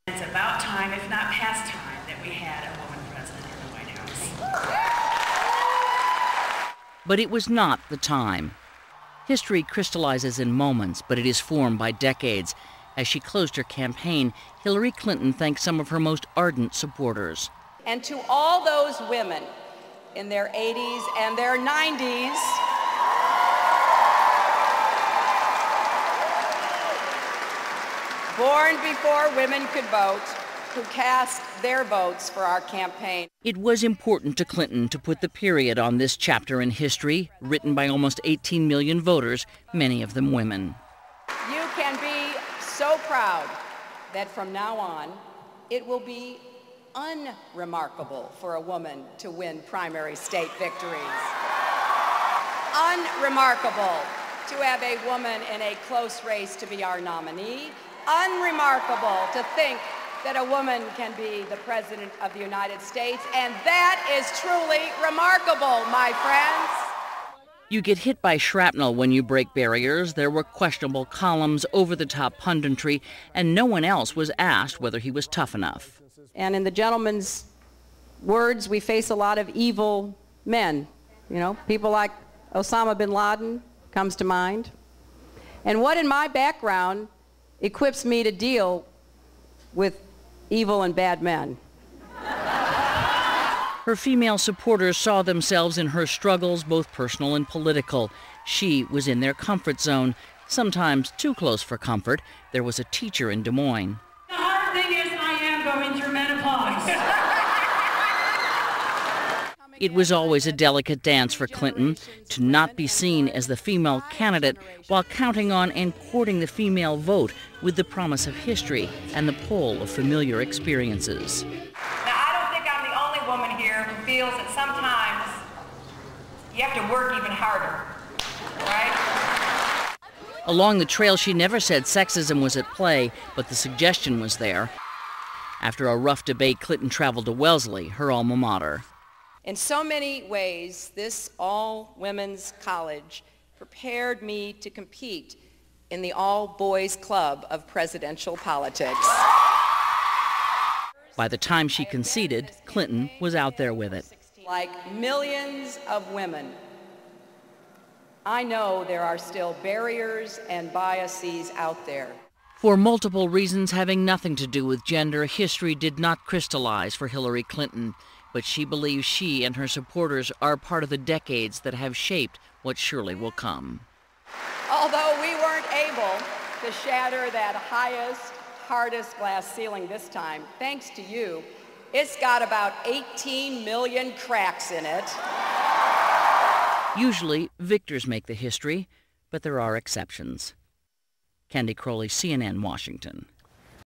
It's about time, if not past time, that we had a woman president in the White House. But it was not the time. History crystallizes in moments, but it is formed by decades. As she closed her campaign, Hillary Clinton thanked some of her most ardent supporters. And to all those women in their 80s and their 90s, born before women could vote, who cast their votes for our campaign. It was important to Clinton to put the period on this chapter in history, written by almost 18 million voters, many of them women. You can be so proud that from now on, it will be unremarkable for a woman to win primary state victories. Unremarkable to have a woman in a close race to be our nominee. Unremarkable to think that a woman can be the President of the United States, and that is truly remarkable, my friends. You get hit by shrapnel when you break barriers. There were questionable columns, over-the-top punditry, and no one else was asked whether he was tough enough. And in the gentleman's words, we face a lot of evil men. You know, people like Osama bin Laden comes to mind. And what in my background equips me to deal with evil and bad men? Her female supporters saw themselves in her struggles, both personal and political. She was in their comfort zone, sometimes too close for comfort. There was a teacher in Des Moines. The hard thing is I am going through menopause. It was always a delicate dance for Clinton to not be seen as the female candidate while counting on and courting the female vote with the promise of history and the pull of familiar experiences. Now, I don't think I'm the only woman here who feels that sometimes you have to work even harder, right? Along the trail, she never said sexism was at play, but the suggestion was there. After a rough debate, Clinton traveled to Wellesley, her alma mater. In so many ways, this all-women's college prepared me to compete in the all-boys club of presidential politics. By the time she conceded, Clinton was out there with it. Like millions of women, I know there are still barriers and biases out there. For multiple reasons having nothing to do with gender, history did not crystallize for Hillary Clinton. But she believes she and her supporters are part of the decades that have shaped what surely will come. Although we weren't able to shatter that highest, hardest glass ceiling this time, thanks to you, it's got about 18 million cracks in it. Usually, victors make the history, but there are exceptions. Candy Crowley, CNN, Washington.